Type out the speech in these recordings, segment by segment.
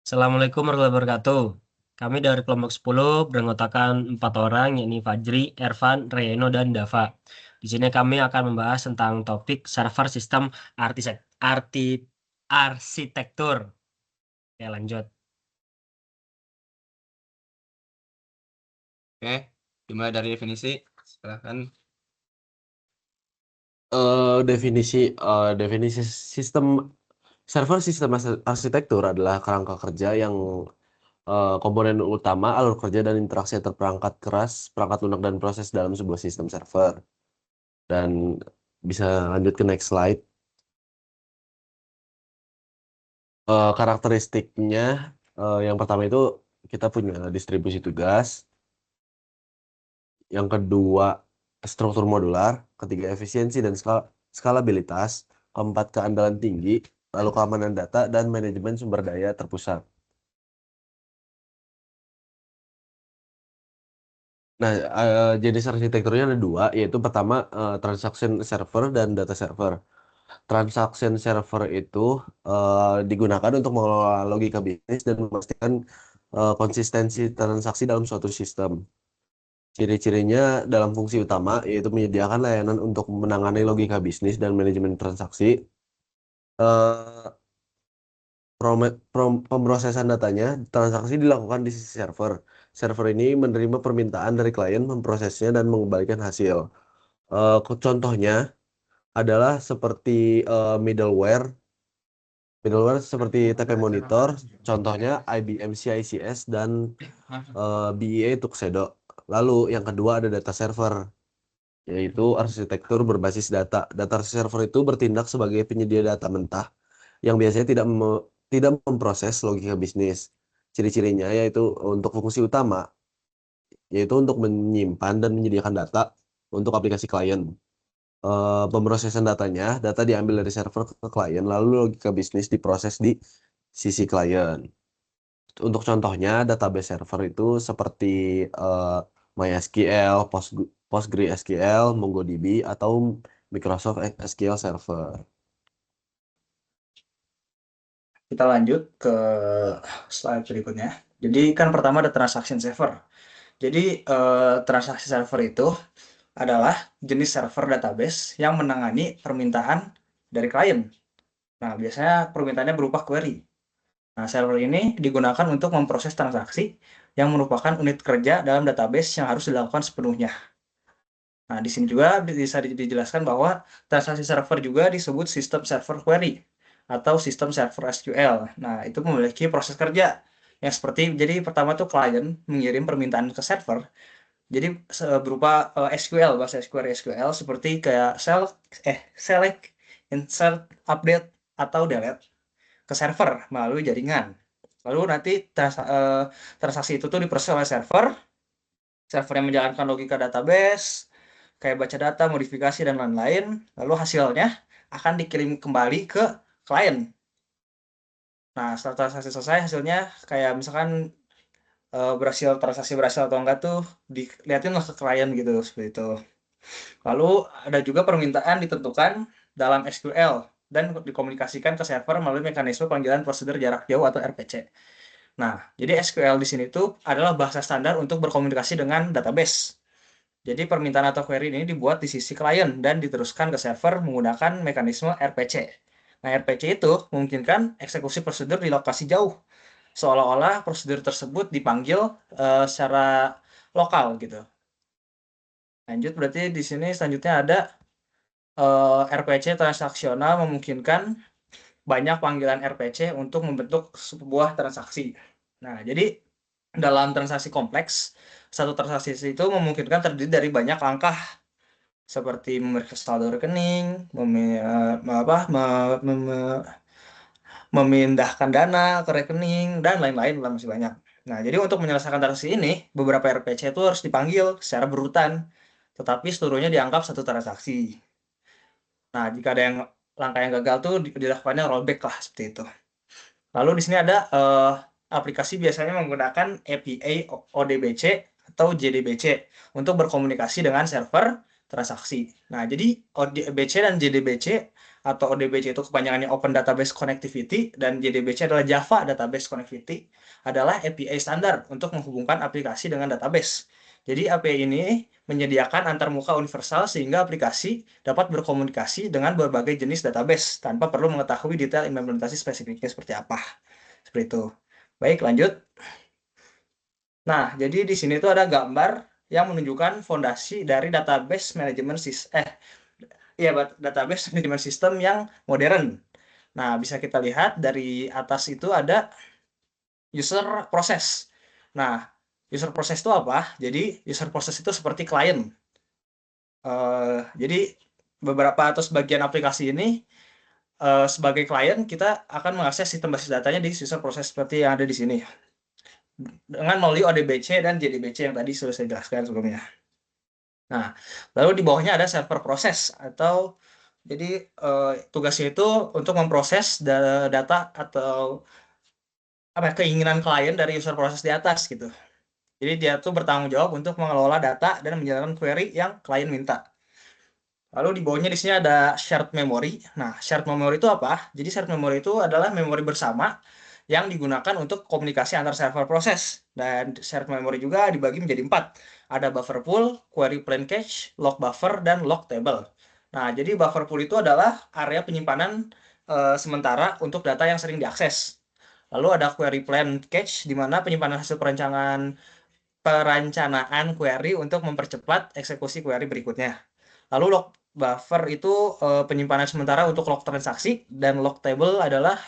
Assalamualaikum warahmatullahi wabarakatuh. Kami dari kelompok 10 beranggotakan 4 orang, yakni Fajri, Ervan, Reyno, dan Dava. Di sini kami akan membahas tentang topik server sistem arti arsitektur. Oke, lanjut. Oke, dimulai dari definisi. Silakan. Definisi sistem server sistem arsitektur adalah kerangka kerja yang komponen utama, alur kerja dan interaksi antar perangkat keras, perangkat lunak dan proses dalam sebuah sistem server. Dan bisa lanjut ke next slide. Karakteristiknya yang pertama itu kita punya distribusi tugas. Yang kedua, struktur modular. Ketiga, efisiensi dan skalabilitas. Keempat, keandalan tinggi. Lalu keamanan data dan manajemen sumber daya terpusat. Nah, jenis arsitekturnya ada dua, yaitu pertama transaction server dan data server. Transaction server itu digunakan untuk mengelola logika bisnis dan memastikan konsistensi transaksi dalam suatu sistem. Ciri-cirinya dalam fungsi utama yaitu menyediakan layanan untuk menangani logika bisnis dan manajemen transaksi. Eh, Pemrosesan datanya, transaksi dilakukan di sisi server. Server ini menerima permintaan dari klien, memprosesnya, dan mengembalikan hasil. Contohnya adalah seperti middleware. Middleware seperti TP Monitor, contohnya IBM CICS dan BEA Tuxedo. Lalu yang kedua ada data server, yaitu arsitektur berbasis data. Data server itu bertindak sebagai penyedia data mentah yang biasanya tidak memproses logika bisnis. Ciri-cirinya yaitu untuk fungsi utama, yaitu untuk menyimpan dan menyediakan data untuk aplikasi klien. Pemrosesan datanya, data diambil dari server ke klien, lalu logika bisnis diproses di sisi klien. Untuk contohnya, database server itu seperti MySQL, PostgreSQL, MongoDB, atau Microsoft SQL Server. Kita lanjut ke slide berikutnya. Jadi kan pertama ada transaction server. Jadi transaksi server itu adalah jenis server database yang menangani permintaan dari klien. Nah, biasanya permintaannya berupa query. Nah, server ini digunakan untuk memproses transaksi yang merupakan unit kerja dalam database yang harus dilakukan sepenuhnya. Nah, di sini juga bisa dijelaskan bahwa transaksi server juga disebut sistem server query atau sistem server SQL. Nah, itu memiliki proses kerja yang seperti, jadi pertama tuh klien mengirim permintaan ke server, jadi berupa SQL, bahasa SQL seperti kayak select, insert, update, atau delete ke server melalui jaringan. Lalu nanti transaksi itu tuh diproses oleh server yang menjalankan logika database, kayak baca data, modifikasi, dan lain-lain. Lalu hasilnya akan dikirim kembali ke klien. Nah, setelah transaksi selesai, hasilnya kayak misalkan transaksi berhasil atau enggak tuh dilihatin lah ke klien gitu, seperti itu. Lalu ada juga permintaan ditentukan dalam SQL dan dikomunikasikan ke server melalui mekanisme panggilan prosedur jarak jauh atau RPC. Nah, jadi SQL di sini tuh adalah bahasa standar untuk berkomunikasi dengan database. Jadi permintaan atau query ini dibuat di sisi klien dan diteruskan ke server menggunakan mekanisme RPC. Nah, RPC itu memungkinkan eksekusi prosedur di lokasi jauh, seolah-olah prosedur tersebut dipanggil secara lokal gitu. Lanjut, berarti di sini selanjutnya ada RPC transaksional memungkinkan banyak panggilan RPC untuk membentuk sebuah transaksi. Nah, jadi dalam transaksi kompleks, satu transaksi itu memungkinkan terdiri dari banyak langkah seperti memeriksa saldo rekening, memindahkan dana ke rekening, dan lain-lain lah, masih banyak. Nah, jadi untuk menyelesaikan transaksi ini, beberapa RPC itu harus dipanggil secara berurutan, tetapi seluruhnya dianggap satu transaksi. Nah, jika ada langkah yang gagal tuh dilakukannya rollback lah, seperti itu. Lalu di sini ada aplikasi biasanya menggunakan API ODBC atau JDBC untuk berkomunikasi dengan server transaksi. Nah, jadi ODBC dan JDBC atau ODBC itu kepanjangannya Open Database Connectivity, dan JDBC adalah Java Database Connectivity, adalah API standar untuk menghubungkan aplikasi dengan database. Jadi API ini menyediakan antarmuka universal sehingga aplikasi dapat berkomunikasi dengan berbagai jenis database tanpa perlu mengetahui detail implementasi spesifiknya seperti apa. Seperti itu. Baik, lanjut. Nah, jadi di sini tuh ada gambar yang menunjukkan fondasi dari database management database management system yang modern. Nah, bisa kita lihat dari atas itu ada user process. Nah, user process itu apa? Jadi, user process itu seperti klien. Jadi, beberapa atau sebagian aplikasi ini sebagai klien kita akan mengakses sistem basis datanya di user process seperti yang ada di sini. Dengan melalui ODBC dan JDBC yang tadi sudah saya jelaskan sebelumnya. Nah, lalu di bawahnya ada server proses atau jadi tugasnya itu untuk memproses data atau keinginan klien dari user proses di atas gitu. Jadi dia tuh bertanggung jawab untuk mengelola data dan menjalankan query yang klien minta. Lalu di bawahnya di sini ada shared memory. Nah, shared memory itu apa? Jadi shared memory itu adalah memori bersama yang digunakan untuk komunikasi antar server proses. Dan shared memory juga dibagi menjadi 4. Ada buffer pool, query plain cache, log buffer, dan log table. Nah, jadi buffer pool itu adalah area penyimpanan sementara untuk data yang sering diakses. Lalu ada query plain cache, di mana penyimpanan hasil perencanaan query untuk mempercepat eksekusi query berikutnya. Lalu log buffer itu penyimpanan sementara untuk log transaksi, dan log table adalah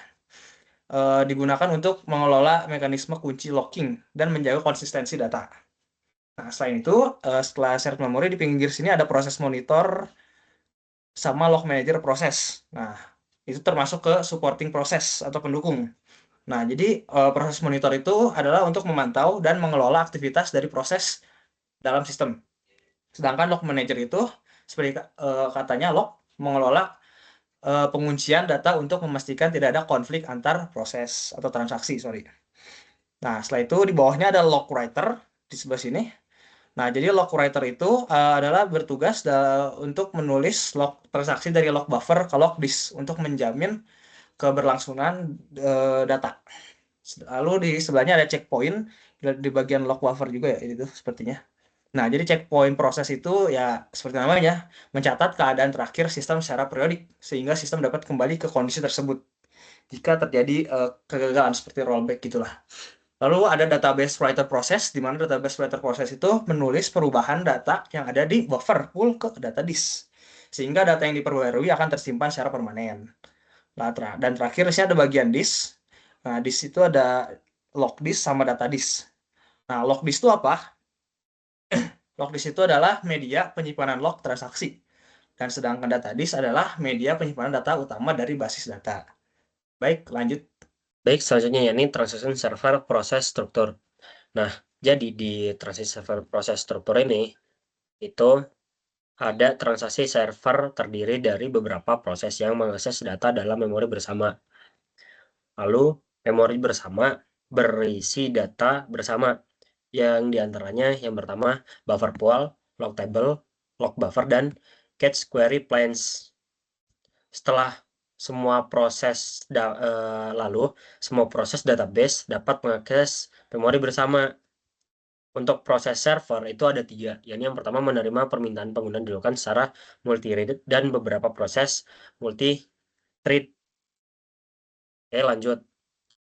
digunakan untuk mengelola mekanisme kunci locking dan menjaga konsistensi data. Nah, selain itu, setelah shared memory di pinggir sini ada proses monitor sama log manager proses. Nah, itu termasuk ke supporting proses atau pendukung. Nah, jadi proses monitor itu adalah untuk memantau dan mengelola aktivitas dari proses dalam sistem. Sedangkan log manager itu seperti katanya log mengelola penguncian data untuk memastikan tidak ada konflik antar proses atau transaksi, sorry. Nah, setelah itu di bawahnya ada log writer di sebelah sini. Nah, jadi log writer itu adalah bertugas untuk menulis log transaksi dari log buffer ke log disk untuk menjamin keberlangsungan data. Lalu di sebelahnya ada checkpoint di bagian log buffer juga ya, itu sepertinya. Nah, jadi checkpoint proses itu ya seperti namanya, mencatat keadaan terakhir sistem secara periodik sehingga sistem dapat kembali ke kondisi tersebut jika terjadi kegagalan seperti rollback gitulah. Lalu ada database writer process, di mana database writer process itu menulis perubahan data yang ada di buffer pool ke data disk, sehingga data yang diperbarui akan tersimpan secara permanen. Dan terakhir di sini ada bagian disk. Nah, disk itu ada log disk sama data disk. Nah, log disk itu apa? Log disk itu adalah media penyimpanan log transaksi. Dan sedangkan data disk adalah media penyimpanan data utama dari basis data. Baik, lanjut. Baik, selanjutnya yakni transaction server proses struktur. Nah, jadi di transaction server proses struktur ini itu ada transaksi server terdiri dari beberapa proses yang mengakses data dalam memori bersama. Lalu, memori bersama berisi data bersama yang diantaranya yang pertama buffer pool, log table, log buffer, dan cache query plans. Setelah semua proses semua proses database dapat mengakses memori bersama. Untuk proses server itu ada 3, yakni yang pertama menerima permintaan pengguna dilakukan secara multi-threaded dan beberapa proses multi-thread. Oke, lanjut.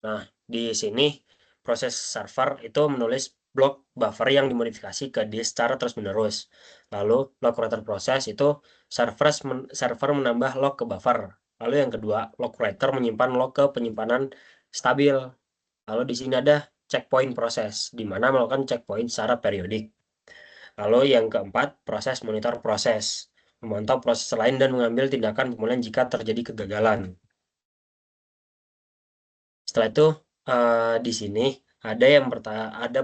Nah, di sini proses server itu menulis blok buffer yang dimodifikasi ke disk secara terus-menerus. Lalu log writer proses itu server menambah log ke buffer. Lalu yang kedua, log writer menyimpan log ke penyimpanan stabil. Lalu di sini ada checkpoint proses, di mana melakukan checkpoint secara periodik. Lalu yang keempat, proses monitor proses, memantau proses lain dan mengambil tindakan pemulihan jika terjadi kegagalan. Setelah itu di sini ada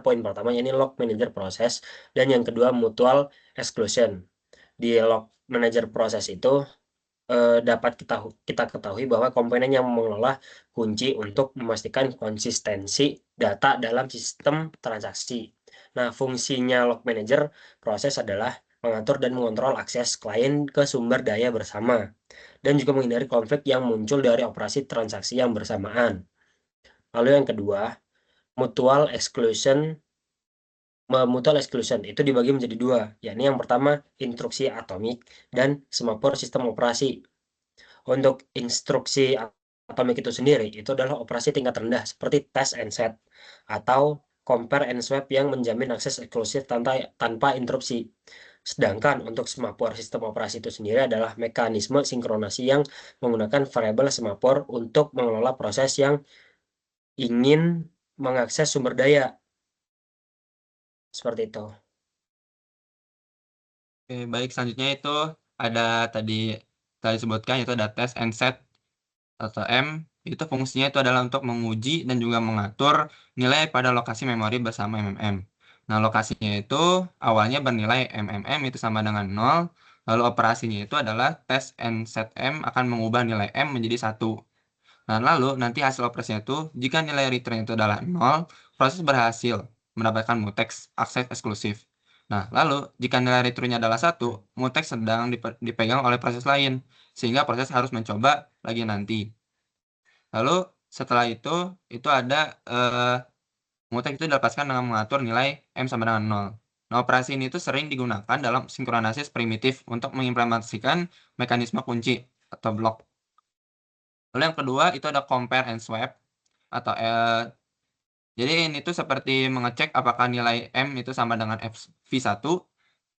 poin pertama yakni log manager proses, dan yang kedua mutual exclusion. Di log manager proses itu dapat kita ketahui bahwa komponen yang mengelola kunci untuk memastikan konsistensi data dalam sistem transaksi. Nah, fungsinya log manager proses adalah mengatur dan mengontrol akses klien ke sumber daya bersama. dan juga menghindari konflik yang muncul dari operasi transaksi yang bersamaan. Lalu yang kedua, mutual exclusion itu dibagi menjadi dua, yakni yang pertama instruksi atomik dan semaphore sistem operasi. Untuk instruksi atomik itu sendiri itu adalah operasi tingkat rendah seperti test and set atau compare and swap yang menjamin akses eksklusif tanpa interupsi. Sedangkan untuk semaphore sistem operasi itu sendiri adalah mekanisme sinkronasi yang menggunakan variabel semaphore untuk mengelola proses yang ingin mengakses sumber daya. Seperti itu. Oke, baik, selanjutnya itu ada tadi disebutkan itu ada test and set atau M. Itu fungsinya itu adalah untuk menguji dan juga mengatur nilai pada lokasi memori bersama MMM. Nah, lokasinya itu awalnya bernilai MMM itu sama dengan 0, lalu operasinya itu adalah test and set M akan mengubah nilai M menjadi 1. Nah, lalu nanti hasil operasinya itu jika nilai return itu adalah 0, proses berhasil mendapatkan mutex akses eksklusif. Nah, lalu jika nilai returnnya adalah 1, mutex sedang dipegang oleh proses lain, sehingga proses harus mencoba lagi nanti. Lalu setelah itu ada mutex itu dilepaskan dengan mengatur nilai M sama dengan 0. Nah, operasi ini itu sering digunakan dalam sinkronasis primitif untuk mengimplementasikan mekanisme kunci atau blok. Lalu yang kedua itu ada compare and swap atau jadi ini tuh seperti mengecek apakah nilai M itu sama dengan V1.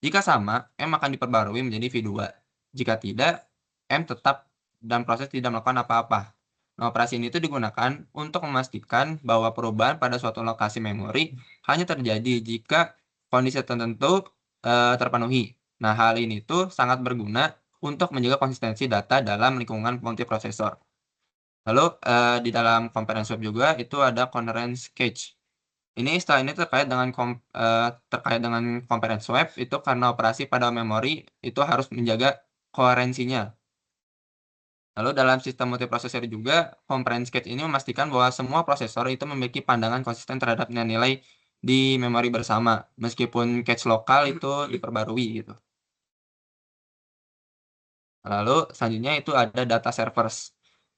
Jika sama, M akan diperbarui menjadi V2. Jika tidak, M tetap dan proses tidak melakukan apa-apa. Nah, operasi ini tuh digunakan untuk memastikan bahwa perubahan pada suatu lokasi memori hanya terjadi jika kondisi tertentu terpenuhi. Nah, hal ini tuh sangat berguna untuk menjaga konsistensi data dalam lingkungan multiprosesor. Lalu di dalam compare and swap juga itu ada coherence cache. Ini istilah ini terkait dengan compare and swap itu karena operasi pada memori itu harus menjaga koherensinya. Lalu dalam sistem multiprosesor juga coherence cache ini memastikan bahwa semua prosesor itu memiliki pandangan konsisten terhadap nilai di memori bersama meskipun cache lokal itu diperbarui gitu. Lalu selanjutnya itu ada data servers.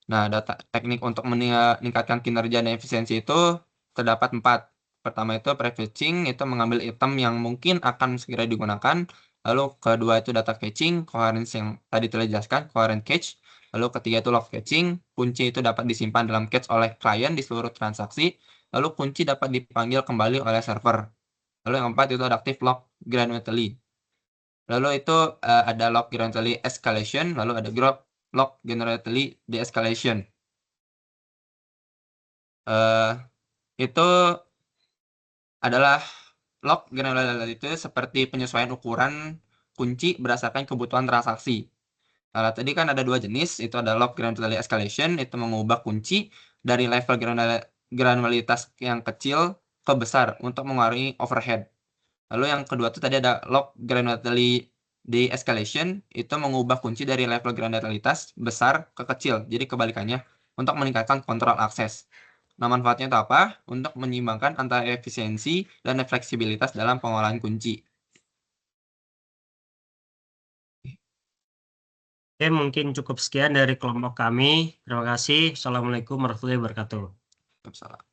Nah, teknik untuk meningkatkan kinerja dan efisiensi itu terdapat 4. Pertama itu prefetching, itu mengambil item yang mungkin akan segera digunakan. Lalu kedua itu data caching, coherence yang tadi telah dijelaskan, coherent cache. Lalu ketiga itu log caching, kunci itu dapat disimpan dalam cache oleh klien di seluruh transaksi. Lalu kunci dapat dipanggil kembali oleh server. Lalu yang keempat itu ada active log granularly. Lalu itu ada log granularly escalation, lalu ada log granularly de-escalation. Itu adalah log granularly itu seperti penyesuaian ukuran kunci berdasarkan kebutuhan transaksi. Nah, tadi kan ada dua jenis, itu ada log granularly escalation, itu mengubah kunci dari level granularitas yang kecil ke besar untuk mengurangi overhead. Lalu yang kedua itu tadi ada log granularly de-escalation, itu mengubah kunci dari level granularitas besar ke kecil, jadi kebalikannya, untuk meningkatkan kontrol akses. Nah, manfaatnya itu apa? Untuk menyeimbangkan antara efisiensi dan fleksibilitas dalam pengolahan kunci. Oke, mungkin cukup sekian dari kelompok kami. Terima kasih. Assalamualaikum warahmatullahi wabarakatuh. Salam.